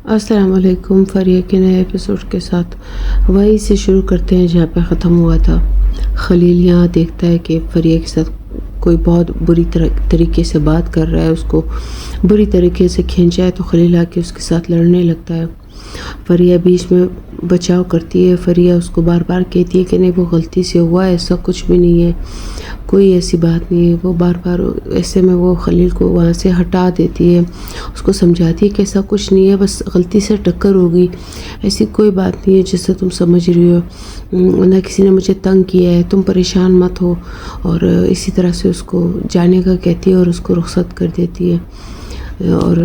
السلام علیکم۔ فریہ کے نئے ایپیسوڈ کے ساتھ وہیں سے شروع کرتے ہیں جہاں پہ ختم ہوا تھا۔ خلیل یہاں دیکھتا ہے کہ فریہ کے ساتھ کوئی بہت بری طریقے سے بات کر رہا ہے، اس کو بری طریقے سے کھینچا ہے، تو خلیل آ کے اس کے ساتھ لڑنے لگتا ہے۔ فریہ بیچ میں بچاؤ کرتی ہے۔ فریہ اس کو بار بار کہتی ہے کہ نہیں، وہ غلطی سے ہوا ہے، ایسا کچھ بھی نہیں ہے، کوئی ایسی بات نہیں ہے۔ وہ بار بار ایسے میں وہ خلیل کو وہاں سے ہٹا دیتی ہے، اس کو سمجھاتی ہے کہ ایسا کچھ نہیں ہے، بس غلطی سے ٹکر ہوگی، ایسی کوئی بات نہیں ہے جیسے تم سمجھ رہی ہو، نہ کسی نے مجھے تنگ کیا ہے، تم پریشان مت ہو۔ اور اسی طرح سے اس کو جانے کا کہتی ہے اور اس کو رخصت کر دیتی ہے۔ اور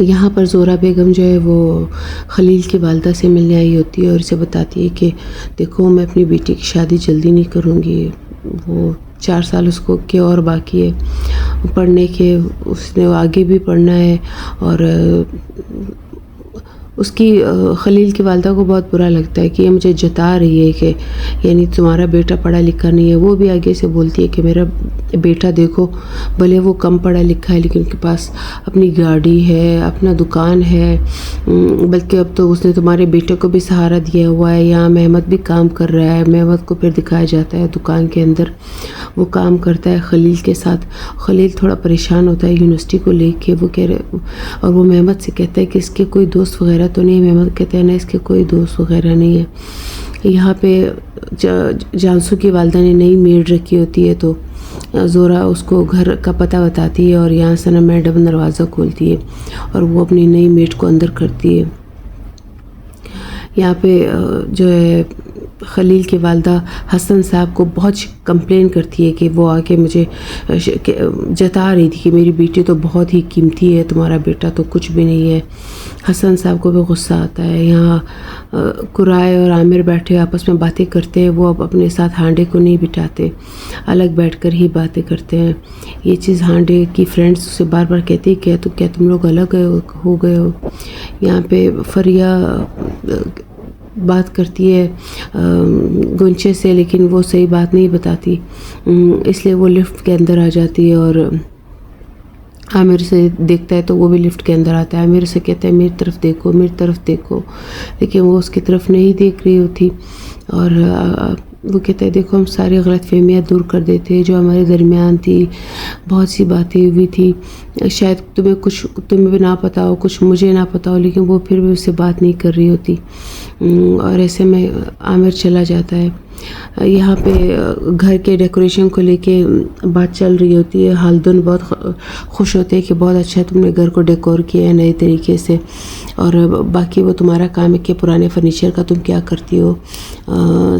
یہاں پر زہرہ بیگم جو ہے وہ خلیل کی والدہ سے ملنے آئی ہوتی ہے اور اسے بتاتی ہے کہ دیکھو، میں اپنی بیٹی کی شادی جلدی نہیں کروں گی، وہ 4 سال اس کو کے اور باقی ہے پڑھنے کے، اس نے آگے بھی پڑھنا ہے۔ اور اس کی خلیل کی والدہ کو بہت برا لگتا ہے کہ یہ مجھے جتا رہی ہے کہ یعنی تمہارا بیٹا پڑھا لکھا نہیں ہے۔ وہ بھی آگے سے بولتی ہے کہ میرا بیٹا دیکھو، بھلے وہ کم پڑھا لکھا ہے لیکن ان کے پاس اپنی گاڑی ہے، اپنا دکان ہے، بلکہ اب تو اس نے تمہارے بیٹے کو بھی سہارا دیا ہوا ہے۔ یہاں محمد بھی کام کر رہا ہے، محمد کو پھر دکھایا جاتا ہے دکان کے اندر، وہ کام کرتا ہے خلیل کے ساتھ۔ خلیل تھوڑا پریشان ہوتا ہے یونیورسٹی کو لے کے، وہ کہہ رہے اور وہ محمد سے کہتا ہے کہ اس کے کوئی دوست وغیرہ تو نہیں ہے۔ محمد کہتے ہیں نہیں، اس کے کوئی دوست وغیرہ نہیں ہے۔ یہاں پہ جانسو کی والدہ نے نئی میڈ رکھی ہوتی ہے، تو زہرہ اس کو گھر کا پتہ بتاتی ہے اور یہاں صنم میڈم دروازہ کھولتی ہے اور وہ اپنی نئی میڈ کو اندر کرتی ہے۔ یہاں پہ جو ہے خلیل کی والدہ حسن صاحب کو بہت کمپلین کرتی ہے کہ وہ آ کے مجھے جتا رہی تھی کہ میری بیٹی تو بہت ہی قیمتی ہے، تمہارا بیٹا تو کچھ بھی نہیں ہے۔ حسن صاحب کو بھی غصہ آتا ہے۔ یہاں قرائے اور عامر بیٹھے آپس میں باتیں کرتے ہیں، وہ اب اپنے ساتھ ہانڈے کو نہیں بٹھاتے، الگ بیٹھ کر ہی باتیں کرتے ہیں۔ یہ چیز ہانڈے کی فرینڈز اسے بار بار کہتی ہے کہ کیا تم لوگ الگ ہو گئے ہو۔ یہاں پہ فریہ بات کرتی ہے گنچے سے، لیکن وہ صحیح بات نہیں بتاتی، اس لیے وہ لفٹ کے اندر آ جاتی ہے اور عامر سے دیکھتا ہے تو وہ بھی لفٹ کے اندر آتا ہے۔ عامر سے کہتا ہے میری طرف دیکھو، میری طرف دیکھو، لیکن وہ اس کی طرف نہیں دیکھ رہی ہوتی اور وہ کہتا ہے دیکھو، ہم ساری غلط فہمیاں دور کر دیتے جو ہمارے درمیان تھی، بہت سی باتیں ہوئی تھی، شاید تمہیں بھی نہ پتہ ہو، کچھ مجھے نہ پتہ ہو، لیکن وہ پھر بھی اس سے بات نہیں کر رہی ہوتی۔ اور ایسے میں عامر چلا جاتا ہے۔ یہاں پہ گھر کے ڈیکوریشن کو لے کے بات چل رہی ہوتی ہے۔ ہلدن بہت خوش ہوتے ہیں کہ بہت اچھا تم نے گھر کو ڈیکور کیا ہے نئے طریقے سے، اور باقی وہ تمہارا کام ہے کہ پرانے فرنیچر کا تم کیا کرتی ہو۔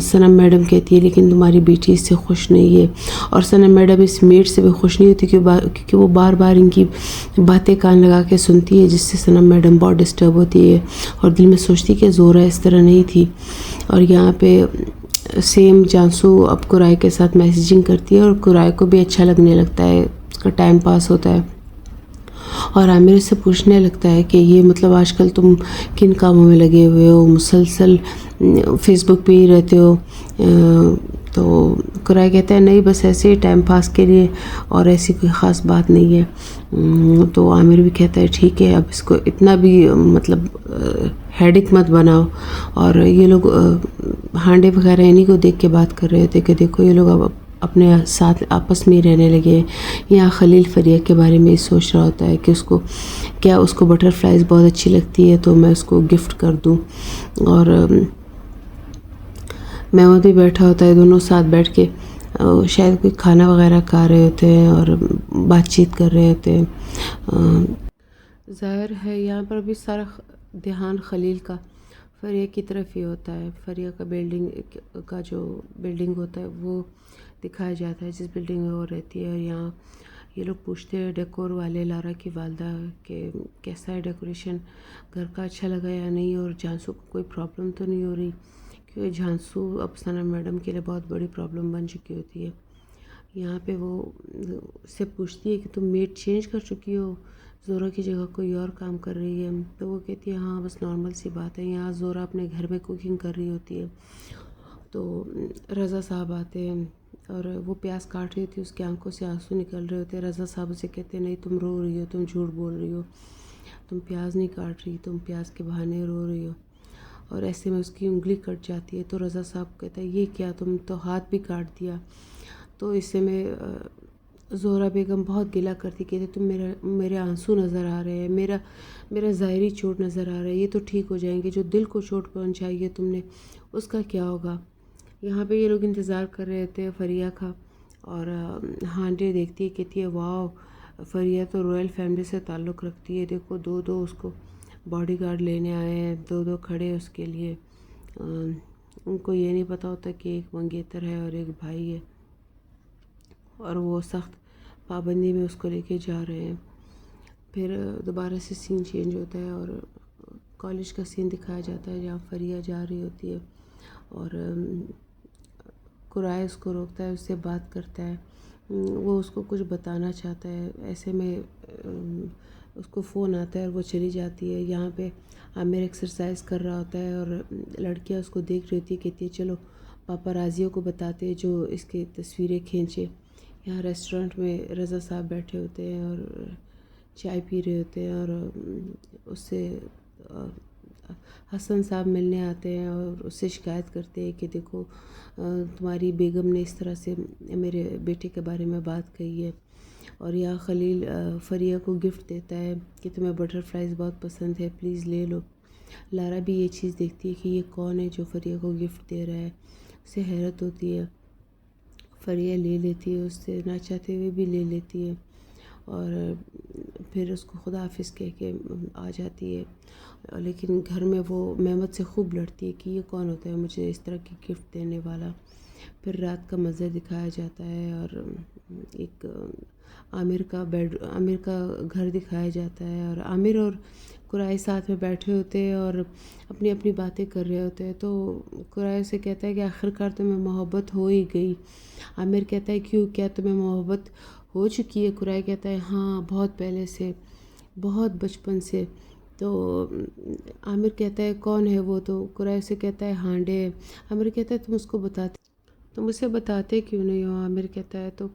صنم میڈم کہتی ہے لیکن تمہاری بیٹی اس سے خوش نہیں ہے، اور صنم میڈم اس میڈ سے بھی خوش نہیں ہوتی کیونکہ وہ بار بار ان کی باتیں کان لگا کے سنتی ہے، جس سے صنم میڈم بہت ڈسٹرب ہوتی ہے اور دل میں سوچتی کہ زہرہ اس طرح نہیں تھی۔ اور یہاں پہ سیم جانسو اب قرائے کے ساتھ میسیجنگ کرتی ہے اور قرائے کو بھی اچھا لگنے لگتا ہے، اس کا ٹائم پاس ہوتا ہے، اور عامر سے پوچھنے لگتا ہے کہ یہ مطلب آج کل تم کن کاموں میں لگے ہوئے ہو، مسلسل فیس بک پہ ہی رہتے ہو۔ تو قرائے کہتا ہے نہیں، بس ایسے ہی ٹائم پاس کے لیے، اور ایسی کوئی خاص بات نہیں ہے۔ تو عامر بھی کہتا ہے ٹھیک ہے، اب اس کو اتنا بھی مطلب ہیڈک مت بناؤ۔ اور یہ لوگ ہانڈے وغیرہ انہی کو دیکھ کے بات کر رہے ہوتے کہ دیکھو یہ لوگ اب اپنے ساتھ آپس میں ہی رہنے لگے ہیں۔ یہاں خلیل فریہ کے بارے میں سوچ رہا ہوتا ہے کہ اس کو بٹر فلائز بہت اچھی لگتی ہے تو میں اس کو گفٹ کر دوں، اور محمود بھی بیٹھا ہوتا ہے، دونوں ساتھ بیٹھ کے شاید کوئی کھانا وغیرہ کھا رہے ہوتے ہیں اور بات چیت کر رہے ہوتے ہیں۔ ظاہر ہے یہاں پر بھی سارا دھیان خلیل کا فریہ کی طرف ہی ہوتا ہے۔ فریہ کا بلڈنگ ہوتا ہے وہ دکھایا جاتا ہے جس بلڈنگ میں وہ رہتی ہے، اور یہاں یہ لوگ پوچھتے ہیں ڈیکور والے لارا کی والدہ کہ کیسا ہے ڈیکوریشن، گھر کا اچھا لگا یا نہیں، اور جانسو کو کوئی پرابلم تو نہیں ہو رہی، کیونکہ جانسو اب صنم میڈم کے لیے بہت بڑی پرابلم بن چکی ہوتی ہے۔ یہاں پہ وہ سے پوچھتی ہے کہ تم میڈ چینج کر چکی ہو، زہرہ کی جگہ کوئی اور کام کر رہی ہے، تو وہ کہتی ہے ہاں بس نارمل سی بات ہے، یہاں زہرہ اپنے گھر میں کوکنگ کر رہی ہوتی ہے، تو رضا صاحب آتے ہیں اور وہ پیاز کاٹ رہی ہوتی ہے، اس کی آنکھوں سے آنسو نکل رہے ہوتے ہیں۔ رضا صاحب اسے کہتے ہیں نہیں تم رو رہی ہو، تم جھوٹ بول رہی ہو، تم پیاز نہیں کاٹ رہی، تم پیاز کے بہانے رو رہی ہو. اور ایسے میں اس کی انگلی کٹ جاتی ہے. تو رضا صاحب کہتا ہے یہ کیا، تم تو ہاتھ بھی کاٹ دیا. تو اس سے میں زہرا بیگم بہت گلہ کرتی، کہتے تم میرے آنسو نظر آ رہے ہیں، میرا ظاہری چوٹ نظر آ رہا ہے، یہ تو ٹھیک ہو جائیں گے، جو دل کو چوٹ پہنچائی ہے تم نے اس کا کیا ہوگا. یہاں پہ یہ لوگ انتظار کر رہے تھے فریہ کا. اور ہانڈے دیکھتی ہے، کہتی ہے واو فریہ تو رویل فیملی سے تعلق رکھتی ہے، دیکھو دو اس کو باڈی گارڈ لینے آئے ہیں، دو کھڑے اس کے لیے. ان کو یہ نہیں پتہ ہوتا کہ ایک منگیتر ہے اور ایک بھائی ہے، اور وہ سخت پابندی میں اس کو لے کے جا رہے ہیں. پھر دوبارہ سے سین چینج ہوتا ہے اور کالج کا سین دکھایا جاتا ہے جہاں فریہ جا رہی ہوتی ہے اور قرائے اس کو روکتا ہے، اس سے بات کرتا ہے. وہ اس کو کچھ بتانا چاہتا ہے، ایسے میں اس کو فون آتا ہے اور وہ چلی جاتی ہے. یہاں پہ عامر ایکسرسائز کر رہا ہوتا ہے اور لڑکیاں اس کو دیکھ رہی ہوتی ہے، کہتی ہے چلو پاپارازیوں کو بتاتے جو اس کی تصویریں کھینچے. یہاں ریسٹورنٹ میں رضا صاحب بیٹھے ہوتے ہیں اور چائے پی رہے ہوتے ہیں اور اس سے حسن صاحب ملنے آتے ہیں اور اس سے شکایت کرتے ہیں کہ دیکھو تمہاری بیگم نے اس طرح سے میرے بیٹے کے بارے میں بات کہی ہے. اور یہاں خلیل فریہ کو گفٹ دیتا ہے کہ تمہیں بٹر فلائز بہت پسند ہے، پلیز لے لو. لارا بھی یہ چیز دیکھتی ہے کہ یہ کون ہے جو فریہ کو گفٹ دے رہا ہے، اسے حیرت ہوتی ہے. فریہ لے لیتی ہے، اس سے نہ چاہتے ہوئے بھی لے لیتی ہے اور پھر اس کو خدا حافظ کہہ کے آ جاتی ہے. لیکن گھر میں وہ مہمت سے خوب لڑتی ہے کہ یہ کون ہوتا ہے مجھے اس طرح کی گفٹ دینے والا. پھر رات کا منظر دکھایا جاتا ہے اور ایک عامر کا گھر دکھایا جاتا ہے اور عامر اور قرائے ساتھ میں بیٹھے ہوتے ہیں اور اپنی اپنی باتیں کر رہے ہوتے ہیں. تو قرائے سے کہتا ہے کہ آخرکار تمہیں محبت ہو ہی گئی. عامر کہتا ہے کیوں، کیا تمہیں محبت ہو چکی ہے؟ قرائے کہتا ہے ہاں بہت پہلے سے، بہت بچپن سے. تو عامر کہتا ہے کون ہے وہ؟ تو قرائے سے کہتا ہے ہانڈے. عامر کہتا ہے تم اس کو تم اسے بتاتے کیوں نہیں ہو؟ عامر کہتا ہے تو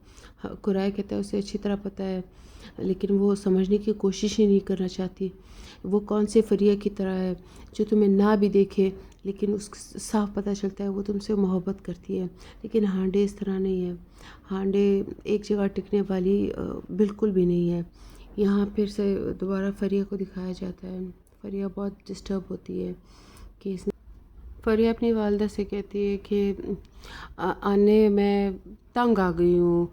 قرائے کہتا ہے اسے اچھی طرح پتہ ہے لیکن وہ سمجھنے کی کوشش ہی نہیں کرنا چاہتی. وہ کون سے فریہ کی طرح ہے جو تمہیں نہ بھی دیکھے لیکن اس صاف پتہ چلتا ہے وہ تم سے محبت کرتی ہے. لیکن ہانڈے اس طرح نہیں ہے، ہانڈے ایک جگہ ٹکنے والی بالکل بھی نہیں ہے. یہاں پھر سے دوبارہ فریہ کو دکھایا جاتا ہے. فریہ بہت ڈسٹرب ہوتی ہے کہ فریہ اپنی والدہ سے کہتی ہے کہ آنے میں تنگ آ گئی ہوں،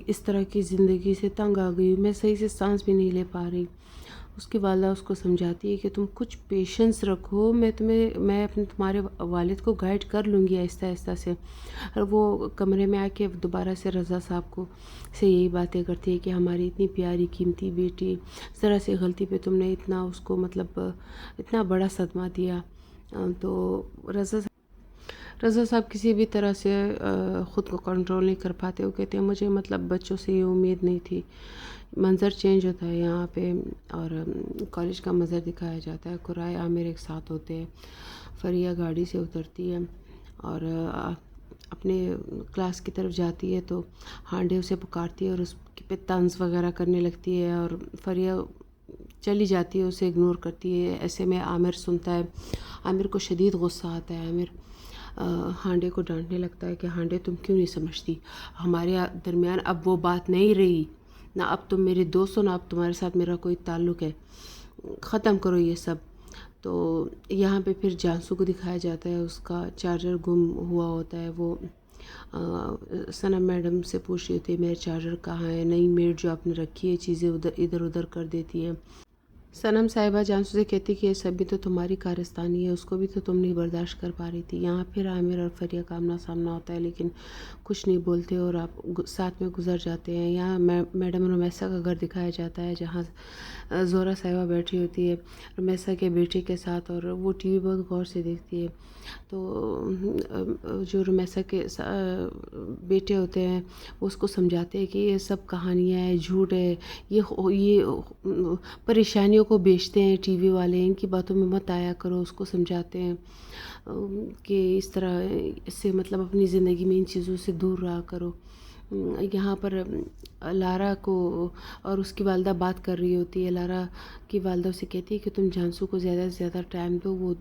اس طرح کی زندگی سے تنگ آ گئی ہوں، میں صحیح سے سانس بھی نہیں لے پا رہی. اس کی والدہ اس کو سمجھاتی ہے کہ تم کچھ پیشنس رکھو، میں تمہارے والد کو گائیڈ کر لوں گی آہستہ آہستہ سے. اور وہ کمرے میں آ کے دوبارہ سے رضا صاحب سے یہی باتیں کرتی ہے کہ ہماری اتنی پیاری قیمتی بیٹی، ذرا سی غلطی پہ تم نے اس کو اتنا بڑا صدمہ دیا. تو رضا صاحب کسی بھی طرح سے خود کو کنٹرول نہیں کر پاتے. وہ کہتے ہیں مجھے بچوں سے یہ امید نہیں تھی. منظر چینج ہوتا ہے یہاں پہ اور کالج کا منظر دکھایا جاتا ہے. قرائے عامر ایک ساتھ ہوتے ہیں. فریہ گاڑی سے اترتی ہے اور اپنے کلاس کی طرف جاتی ہے تو ہانڈے اسے پکارتی ہے اور اس پہ طنز وغیرہ کرنے لگتی ہے اور فریہ چلی جاتی ہے، اسے اگنور کرتی ہے. ایسے میں عامر سنتا ہے. عامر کو شدید غصہ آتا ہے. عامر ہانڈے کو ڈانٹنے لگتا ہے کہ ہانڈے تم کیوں نہیں سمجھتی، ہمارے درمیان اب وہ بات نہیں رہی، نہ اب تم میرے دوست ہو نہ اب تمہارے ساتھ میرا کوئی تعلق ہے، ختم کرو یہ سب. تو یہاں پہ پھر جانسو کو دکھایا جاتا ہے، اس کا چارجر گم ہوا ہوتا ہے. وہ صنم میڈم سے پوچھ رہی تھی میرا چارجر کہاں ہے، نئی میڈ جو آپ نے رکھی ہے چیزیں ادھر ادھر کر دیتی ہے. صنم صاحبہ جانسو سے کہتی کہ یہ سب بھی تو تمہاری کارستانی ہے، اس کو بھی تو تم نہیں برداشت کر پا رہی تھی. یہاں پھر عامر اور فریہ کا آمنا سامنا ہوتا ہے لیکن کچھ نہیں بولتے اور آپ ساتھ میں گزر جاتے ہیں. یہاں میڈم رمیسا کا گھر دکھایا جاتا ہے جہاں زہرا صاحبہ بیٹھی ہوتی ہے رمیسا کے بیٹے کے ساتھ اور وہ ٹی وی بہت غور سے دیکھتی ہے. تو جو رمیسا کے بیٹے ہوتے ہیں وہ اس کو سمجھاتے ہیں کہ یہ سب کہانیاں ہیں، جھوٹ ہے، یہ پریشانیوں کو بیچتے ہیں ٹی وی والے، ان کی باتوں میں مت آیا کرو. اس کو سمجھاتے ہیں کہ اس طرح سے اپنی زندگی میں ان چیزوں سے دور رہا کرو. یہاں پر لارا کو اور اس کی والدہ بات کر رہی ہوتی ہے. لارا کی والدہ اسے کہتی ہے کہ تم جانسو کو زیادہ سے زیادہ ٹائم دو، وہ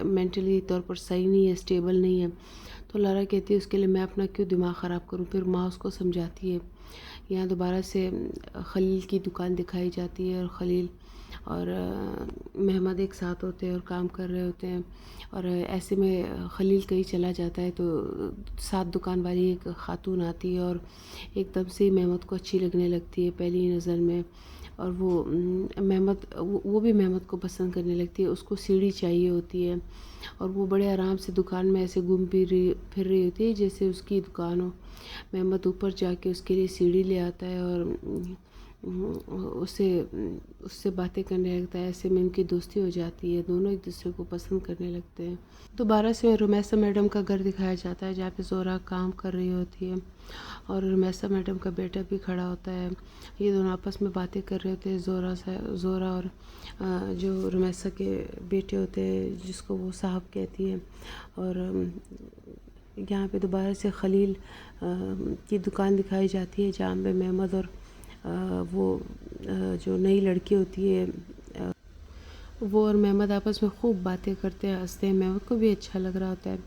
مینٹلی طور پر صحیح نہیں ہے، اسٹیبل نہیں ہے. تو لارا کہتی ہے اس کے لیے میں اپنا کیوں دماغ خراب کروں. پھر ماں اس کو سمجھاتی ہے. یہاں دوبارہ سے خلیل کی دکان دکھائی جاتی ہے، اور خلیل اور محمد ایک ساتھ ہوتے ہیں اور کام کر رہے ہوتے ہیں. اور ایسے میں خلیل کہیں چلا جاتا ہے تو ساتھ دکان والی ایک خاتون آتی ہے اور ایک دم سے محمد کو اچھی لگنے لگتی ہے پہلی نظر میں. اور وہ بھی محمد کو پسند کرنے لگتی ہے. اس کو سیڑھی چاہیے ہوتی ہے اور وہ بڑے آرام سے دکان میں ایسے گھوم پھر رہی ہوتی ہے جیسے اس کی دکان ہو. محمد اوپر جا کے اس کے لیے سیڑھی لے آتا ہے اور اس سے باتیں کرنے لگتا ہے. ایسے میں ان کی دوستی ہو جاتی ہے، دونوں ایک دوسرے کو پسند کرنے لگتے ہیں. دوبارہ سے رمیسا میڈم کا گھر دکھایا جاتا ہے جہاں پہ زہرا کام کر رہی ہوتی ہے اور رمیسا میڈم کا بیٹا بھی کھڑا ہوتا ہے. یہ دونوں آپس میں باتیں کر رہے ہوتے ہیں، زہرا اور جو رمیسا کے بیٹے ہوتے ہیں جس کو وہ صاحب کہتی ہے. اور یہاں پہ دوبارہ سے خلیل کی دکان دکھائی جاتی ہے جہاں پہ محمد اور وہ جو نئی لڑکی ہوتی ہے وہ اور محمد آپس میں خوب باتیں کرتے ہیں، ہنستے ہیں. محمد کو بھی اچھا لگ رہا ہوتا ہے.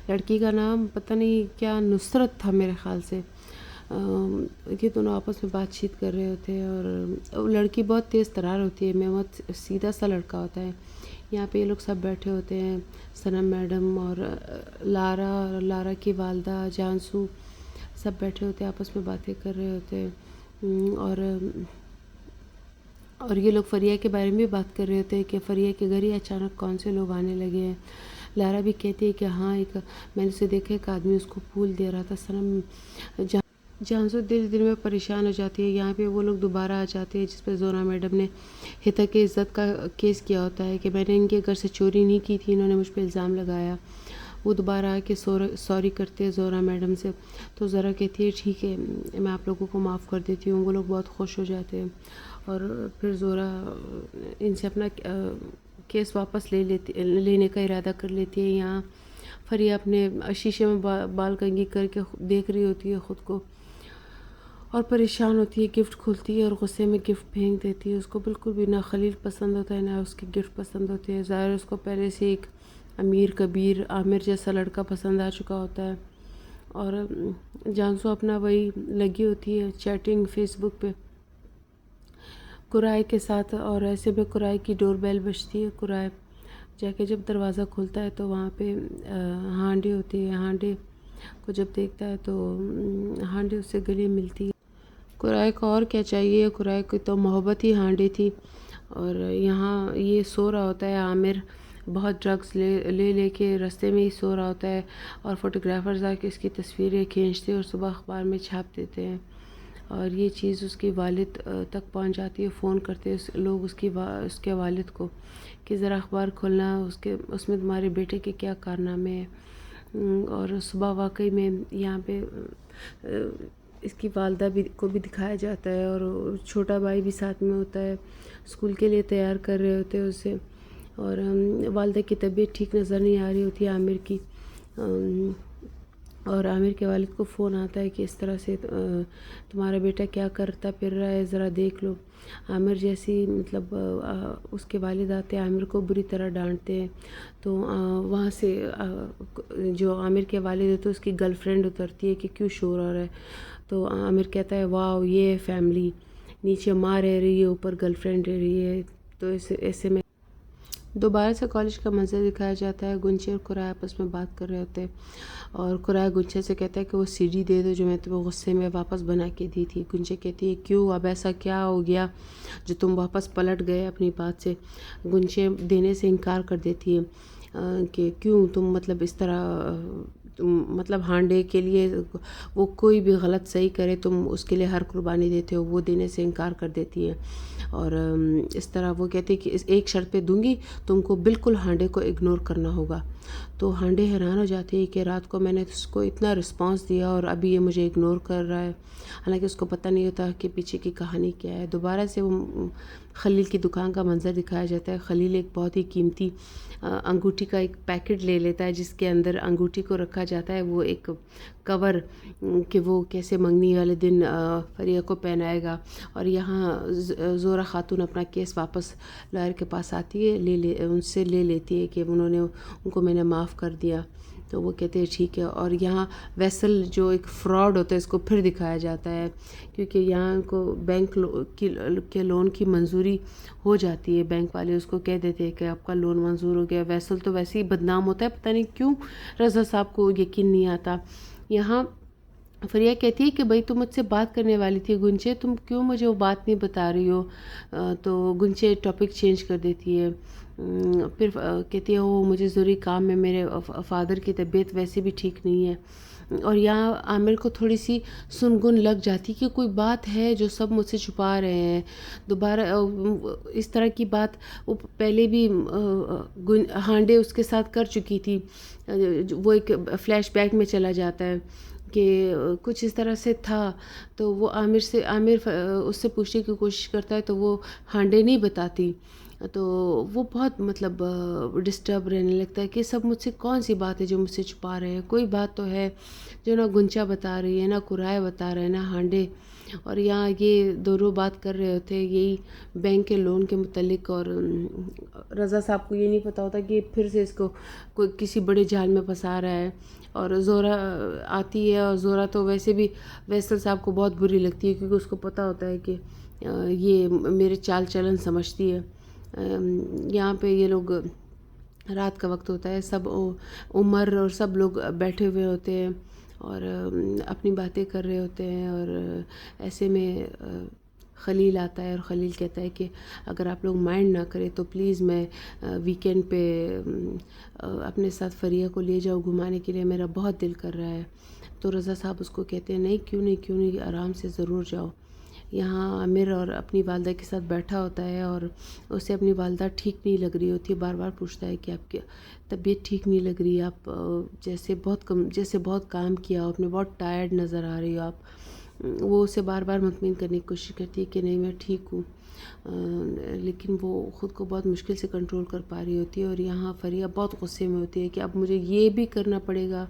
لڑکی کا نام پتہ نہیں کیا نصرت تھا میرے خیال سے. یہ دونوں آپس میں بات چیت کر رہے ہوتے ہیں اور لڑکی بہت تیز ترار ہوتی ہے، محمد سیدھا سا لڑکا ہوتا ہے. یہاں پہ یہ لوگ سب بیٹھے ہوتے ہیں، صنم میڈم اور لارا کی والدہ جانسو سب بیٹھے ہوتے ہیں، آپس میں باتیں کر رہے ہوتے ہیں. اور یہ لوگ فریہ کے بارے میں بھی بات کر رہے ہوتے ہیں کہ فریہ کے گھر ہی اچانک کون سے لوگ آنے لگے ہیں. لارا بھی کہتی ہے کہ ہاں میں نے اسے دیکھا ایک آدمی اس کو پھول دے رہا تھا. صنم جانسو دل میں پریشان ہو جاتی ہے. یہاں پہ وہ لوگ دوبارہ آ جاتے ہیں جس پہ زہرا میڈم نے ہیتا کی عزت کا کیس کیا ہوتا ہے کہ میں نے ان کے گھر سے چوری نہیں کی تھی، انہوں نے مجھ پہ الزام لگایا. وہ دوبارہ آ کے سوری کرتے ہیں زہرا میڈم سے. تو زہرا کہتی ہے ٹھیک ہے میں آپ لوگوں کو معاف کر دیتی ہوں. وہ لوگ بہت خوش ہو جاتے ہیں اور پھر زہرا ان سے اپنا کیس واپس لینے کا ارادہ کر لیتی ہے. یہاں فریہ اپنے شیشے میں بال کنگھی کر کے دیکھ رہی ہوتی ہے خود کو اور پریشان ہوتی ہے. گفٹ کھولتی ہے اور غصے میں گفٹ پھینک دیتی ہے. اس کو بالکل بھی نہ خلیل پسند ہوتا ہے نہ اس کی گفٹ پسند ہوتی ہے. ظاہر اس کو پہلے سے ایک امیر کبیر عامر جیسا لڑکا پسند آ چکا ہوتا ہے. اور جانسو اپنا وہی لگی ہوتی ہے چیٹنگ فیس بک پہ قرائے کے ساتھ. اور ایسے میں قرائے کی ڈور بیل بجتی ہے. قرائے جا کے جب دروازہ کھلتا ہے تو وہاں پہ ہانڈے ہوتی ہے. ہانڈے کو جب دیکھتا ہے تو ہانڈے اس سے گلے ملتی ہے. قرائے کو اور کیا چاہیے، قرائے کی تو محبت ہی ہانڈے تھی. اور یہاں یہ سو رہا ہوتا ہے عامر، بہت ڈرگس لے کے رستے میں ہی سو رہا ہوتا ہے اور فوٹوگرافرز آ کے اس کی تصویریں کھینچتے اور صبح اخبار میں چھاپ دیتے ہیں. اور یہ چیز اس کی والد تک پہنچ جاتی ہے. فون کرتے لوگ اس کے والد کو کہ ذرا اخبار کھولنا، اس میں تمہارے بیٹے کے کیا کارنامے ہیں. اور صبح واقعی میں یہاں پہ اس کی والدہ کو بھی دکھایا جاتا ہے اور چھوٹا بھائی بھی ساتھ میں ہوتا ہے. اسکول کے لیے تیار کر رہے ہوتے ہیں اسے. اور والدہ کی طبیعت ٹھیک نظر نہیں آ رہی ہوتی ہے عامر کی. اور عامر کے والد کو فون آتا ہے کہ اس طرح سے تمہارا بیٹا کیا کرتا پھر رہا ہے، ذرا دیکھ لو. عامر جیسی مطلب اس کے والد آتے ہیں، عامر کو بری طرح ڈانٹتے ہیں. تو وہاں سے جو عامر کے والد ہے تو اس کی گرل فرینڈ اترتی ہے کہ کیوں شور ہو رہا ہے. تو عامر کہتا ہے واو یہ ہے فیملی، نیچے ماں رہ رہی ہے اوپر گرل فرینڈ رہ رہی ہے. تو ایسے میں دوبارہ سے کالج کا منظر دکھایا جاتا ہے. گنچے اور قرائے آپس میں بات کر رہے ہوتے ہیں اور قرائے گنچے سے کہتا ہے کہ وہ سی ڈی دے دو جو میں تمہیں غصے میں واپس بنا کے دی تھی. گنچے کہتی ہے کیوں، اب ایسا کیا ہو گیا جو تم واپس پلٹ گئے اپنی بات سے. گنچے دینے سے انکار کر دیتی ہے کہ کیوں تم مطلب اس طرح مطلب ہانڈے کے لیے وہ کوئی بھی غلط صحیح کرے تم اس کے لیے ہر قربانی دیتے ہو. وہ دینے سے انکار کر دیتی ہے اور اس طرح وہ کہتے کہ ایک شرط پہ دوں گی، تم کو بالکل ہانڈے کو اگنور کرنا ہوگا. تو ہانڈے حیران ہو جاتی ہے کہ رات کو میں نے اس کو اتنا رسپانس دیا اور ابھی یہ مجھے اگنور کر رہا ہے. حالانکہ اس کو پتہ نہیں ہوتا کہ پیچھے کی کہانی کیا ہے. دوبارہ سے وہ خلیل کی دکان کا منظر دکھایا جاتا ہے۔ خلیل ایک بہت ہی قیمتی انگوٹھی کا ایک پیکٹ لے لیتا ہے جس کے اندر انگوٹھی کو رکھا جاتا ہے، وہ ایک کور کہ وہ کیسے منگنی والے دن فریہ کو پہنائے گا۔ اور یہاں زہرہ خاتون اپنا کیس واپس لائر کے پاس آتی ہے، ان سے لے لیتی ہے کہ ان کو میں نے معاف کر دیا، تو وہ کہتے ہیں ٹھیک ہے۔ اور یہاں ویسل جو ایک فراڈ ہوتا ہے اس کو پھر دکھایا جاتا ہے، کیونکہ یہاں کو بینک کے لون کی منظوری ہو جاتی ہے، بینک والے اس کو کہہ دیتے ہیں کہ آپ کا لون منظور ہو گیا۔ ویسل تو ویسے ہی بدنام ہوتا ہے، پتہ نہیں کیوں رضا صاحب کو یقین نہیں آتا۔ یہاں فریہ کہتی ہے کہ بھائی تم مجھ سے بات کرنے والی تھی گنچے، تم کیوں مجھے وہ بات نہیں بتا رہی ہو؟ تو گنچے ٹاپک چینج کر دیتی ہے، پھر کہتی ہے وہ مجھے ضروری کام ہے، میرے فادر کی طبیعت ویسے بھی ٹھیک نہیں ہے۔ اور یہاں عامر کو تھوڑی سی سنگن لگ جاتی کہ کوئی بات ہے جو سب مجھ سے چھپا رہے ہیں۔ دوبارہ اس طرح کی بات وہ پہلے بھی ہانڈے اس کے ساتھ کر چکی تھی، وہ ایک فلیش بیک میں چلا جاتا ہے کہ کچھ اس طرح سے تھا، تو وہ عامر اس سے پوچھنے کی کوشش کرتا ہے تو وہ ہانڈے نہیں بتاتی، تو وہ بہت مطلب ڈسٹرب رہنے لگتا ہے کہ سب مجھ سے کون سی بات ہے جو مجھ سے چھپا رہے ہیں، کوئی بات تو ہے جو نہ گنچا بتا رہی ہے، نہ قرائے بتا رہے ہیں، نہ ہانڈے۔ اور یہاں یہ دونوں بات کر رہے ہوتے ہیں یہی بینک کے لون کے متعلق، اور رضا صاحب کو یہ نہیں پتا ہوتا کہ پھر سے اس کو کوئی کسی بڑے جال میں پھنسا رہا ہے۔ اور زہرہ آتی ہے، اور زہرہ تو ویسے بھی ویسل صاحب کو بہت بری لگتی ہے کیونکہ اس کو پتا ہوتا ہے کہ یہ میرے چال چلن سمجھتی ہے۔ یہاں پہ یہ لوگ رات کا وقت ہوتا ہے، سب عمر اور سب لوگ بیٹھے ہوئے ہوتے ہیں اور اپنی باتیں کر رہے ہوتے ہیں، اور ایسے میں خلیل آتا ہے اور خلیل کہتا ہے کہ اگر آپ لوگ مائنڈ نہ کریں تو پلیز میں ویکینڈ پہ اپنے ساتھ فریہ کو لے جاؤ گھمانے کے لیے، میرا بہت دل کر رہا ہے۔ تو رضا صاحب اس کو کہتے ہیں نہیں کیوں نہیں آرام سے ضرور جاؤ۔ یہاں عامر اور اپنی والدہ کے ساتھ بیٹھا ہوتا ہے اور اسے اپنی والدہ ٹھیک نہیں لگ رہی ہوتی ہے، بار بار پوچھتا ہے کہ آپ کی طبیعت ٹھیک نہیں لگ رہی، آپ جیسے بہت کام کیا، آپ نے بہت ٹائرڈ نظر آ رہی ہو آپ۔ وہ اسے بار بار مطمئن کرنے کی کوشش کرتی ہے کہ نہیں میں ٹھیک ہوں، لیکن وہ خود کو بہت مشکل سے کنٹرول کر پا رہی ہوتی ہے۔ اور یہاں فریہ بہت غصے میں ہوتی ہے کہ اب مجھے یہ بھی کرنا پڑے گا،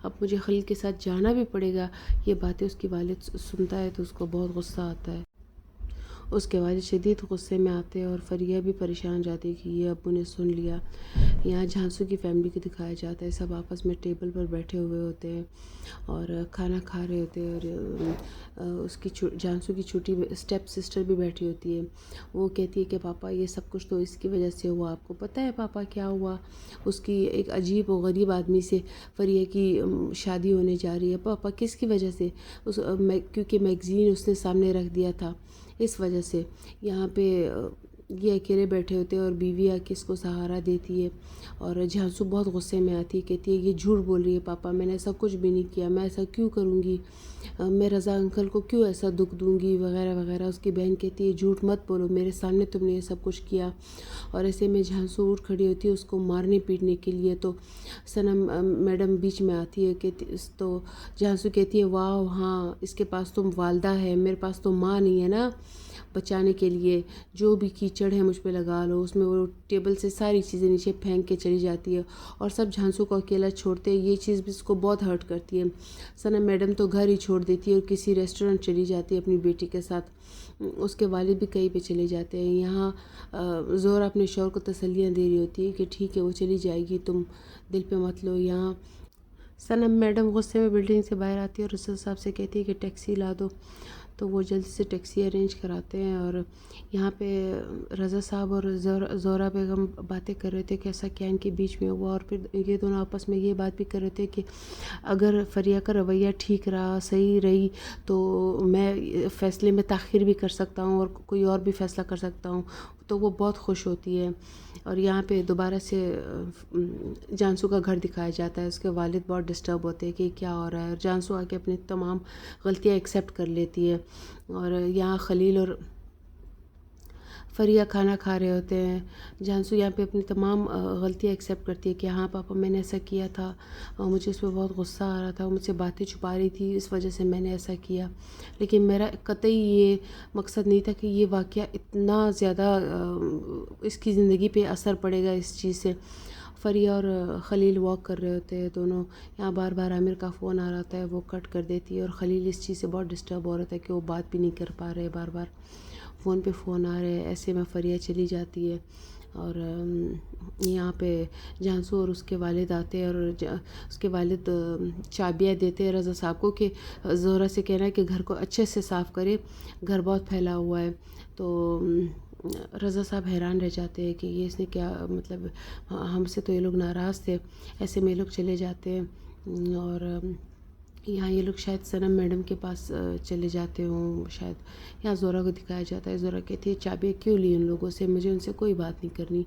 اب مجھے خلیل کے ساتھ جانا بھی پڑے گا۔ یہ باتیں اس کی والد سنتا ہے تو اس کو بہت غصہ آتا ہے، اس کے والد شدید غصے میں آتے ہیں اور فریہ بھی پریشان جاتی ہے کہ یہ ابو نے سن لیا۔ یہاں جھانسو کی فیملی کو دکھایا جاتا ہے، سب آپس میں ٹیبل پر بیٹھے ہوئے ہوتے ہیں اور کھانا کھا رہے ہوتے ہیں، اور اس کی جھانسو کی چھوٹی اسٹیپ سسٹر بھی بیٹھی ہوتی ہے۔ وہ کہتی ہے کہ پاپا یہ سب کچھ تو اس کی وجہ سے ہوا، آپ کو پتہ ہے پاپا کیا ہوا؟ اس کی ایک عجیب و غریب آدمی سے فریہ کی شادی ہونے جا رہی ہے۔ پاپا کس کی وجہ سے؟ کیونکہ میگزین اس نے سامنے رکھ دیا تھا، اس وجہ سے۔ یہاں پہ یہ اکیلے بیٹھے ہوتے ہیں اور بیوی آ کے اس کو سہارا دیتی ہے، اور جھانسو بہت غصے میں آتی ہے، کہتی ہے یہ جھوٹ بول رہی ہے پاپا، میں نے ایسا کچھ بھی نہیں کیا، میں ایسا کیوں کروں گی، میں رضا انکل کو کیوں ایسا دکھ دوں گی وغیرہ وغیرہ۔ اس کی بہن کہتی ہے جھوٹ مت بولو، میرے سامنے تم نے یہ سب کچھ کیا۔ اور ایسے میں جھانسو اٹھ کھڑی ہوتی ہے اس کو مارنے پیٹنے کے لیے، تو صنم میڈم بیچ میں آتی ہے تو جھانسو کہتی ہے واو ہاں اس کے پاس تو والدہ ہے، میرے پاس تو ماں نہیں ہے نا بچانے کے لیے، جو بھی کیچڑ ہے مجھ پہ لگا لو۔ اس میں وہ ٹیبل سے ساری چیزیں نیچے پھینک کے چلی جاتی ہے اور سب جھانسو کو اکیلا چھوڑتے ہیں۔ یہ چیز بھی اس کو بہت ہرٹ کرتی ہے۔ صنم میڈم تو گھر ہی چھوڑ دیتی ہے اور کسی ریسٹورنٹ چلی جاتی ہے اپنی بیٹی کے ساتھ، اس کے والد بھی کہیں پہ چلے جاتے ہیں۔ یہاں زہرہ اپنے شوہر کو تسلیاں دے رہی ہوتی ہے کہ ٹھیک ہے وہ چلی جائے گی، تم دل پہ مت لو۔ یہاں صنم میڈم غصے میں بلڈنگ سے باہر آتی ہے اور رسول صاحب سے کہتی ہے کہ ٹیکسی لا دو، تو وہ جلدی سے ٹیکسی ارینج کراتے ہیں۔ اور یہاں پہ رضا صاحب اور زہرہ بیگم باتیں کر رہے تھے کہ ایسا کیا ان کے بیچ میں ہوا، اور پھر یہ دونوں آپس میں یہ بات بھی کر رہے تھے کہ اگر فریہ کا رویہ ٹھیک رہا، صحیح رہی، تو میں فیصلے میں تاخیر بھی کر سکتا ہوں اور کوئی اور بھی فیصلہ کر سکتا ہوں، تو وہ بہت خوش ہوتی ہے۔ اور یہاں پہ دوبارہ سے جانسو کا گھر دکھایا جاتا ہے، اس کے والد بہت ڈسٹرب ہوتے ہیں کہ کیا ہو رہا ہے، اور جانسو آ کے اپنی تمام غلطیاں ایکسیپٹ کر لیتی ہے۔ اور یہاں خلیل اور فریہ کھانا کھا رہے ہوتے ہیں. جانسو یہاں پہ اپنی تمام غلطیاں ایکسیپٹ کرتی ہے کہ ہاں پاپا میں نے ایسا کیا تھا، مجھے اس پہ بہت غصہ آ رہا تھا، مجھ سے باتیں چھپا رہی تھی، اس وجہ سے میں نے ایسا کیا. لیکن میرا قطعی یہ مقصد نہیں تھا کہ یہ واقعہ اتنا زیادہ اس کی زندگی پہ اثر پڑے گا اس چیز سے. فریہ اور خلیل واک کر رہے ہوتے ہیں دونوں. یہاں بار بار عامر کا فون آ رہا ہوتا ہے، وہ کٹ کر دیتی ہے، اور خلیل اس چیز سے بہت ڈسٹرب ہو رہا تھا کہ وہ بات بھی نہیں کر پا رہے، بار بار فون پہ فون آ رہے. ایسے میں فریہ چلی جاتی ہے، اور یہاں پہ جانسو اور اس کے والد آتے ہیں، اور اس کے والد چابیاں دیتے ہیں رضا صاحب کو کہ زہرہ سے کہنا ہے کہ گھر کو اچھے سے صاف کرے، گھر بہت پھیلا ہوا ہے. تو رضا صاحب حیران رہ جاتے ہیں کہ یہ اس نے کیا، مطلب ہم سے تو یہ لوگ ناراض تھے. ایسے میں یہ لوگ چلے جاتے ہیں، اور یہاں یہ لوگ شاید صنم میڈم کے پاس چلے جاتے ہوں. شاید یہاں زہرہ کو دکھایا جاتا ہے. زہرہ کہتی ہے چابیاں کیوں لی ان لوگوں سے، مجھے ان سے کوئی بات نہیں کرنی.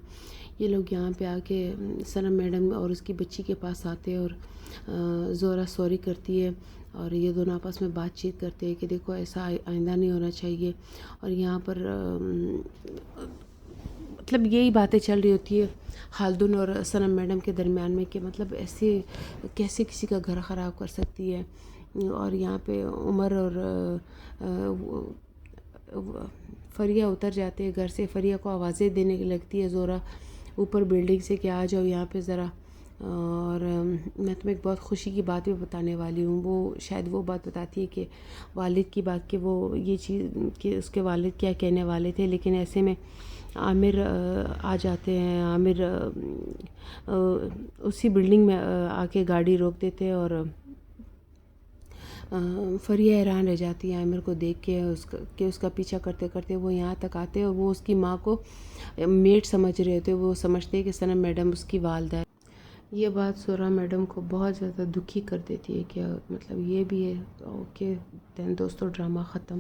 یہ لوگ یہاں پہ آ کے صنم میڈم اور اس کی بچی کے پاس آتے ہیں، اور زہرہ سوری کرتی ہے، اور یہ دونوں آپس میں بات چیت کرتے ہیں کہ دیکھو ایسا آئندہ نہیں ہونا چاہیے. اور یہاں پر مطلب یہی باتیں چل رہی ہوتی ہے خالدون اور صنم میڈم کے درمیان میں کہ مطلب ایسے کیسے کسی کا گھر خراب کر سکتی ہے. اور یہاں پہ عمر اور فریہ اتر جاتے ہیں گھر سے. فریہ کو آوازیں دینے لگتی ہے زہرہ اوپر بلڈنگ سے کہ آ جاؤ یہاں پہ ذرا، اور میں تمہیں ایک بہت خوشی کی بات بھی بتانے والی ہوں. وہ شاید وہ بات بتاتی ہے کہ والد کی بات، کہ وہ یہ چیز کہ اس کے والد کیا کہنے والے تھے. لیکن ایسے میں عامر آ جاتے ہیں. عامر اسی بلڈنگ میں آ کے گاڑی روک دیتے، اور فریہ حیران رہ جاتی ہے عامر کو دیکھ کے، کہ اس کا پیچھا کرتے کرتے وہ یہاں تک آتے ہیں. اور وہ اس کی ماں کو میٹ سمجھ رہے ہوتے. وہ سمجھتے ہیں کہ صنم میڈم اس کی والدہ ہے. یہ بات زہرہ میڈم کو بہت زیادہ دکھی کر دیتی ہے کہ مطلب یہ بھی ہے. اوکے دین دوستو، ڈرامہ ختم.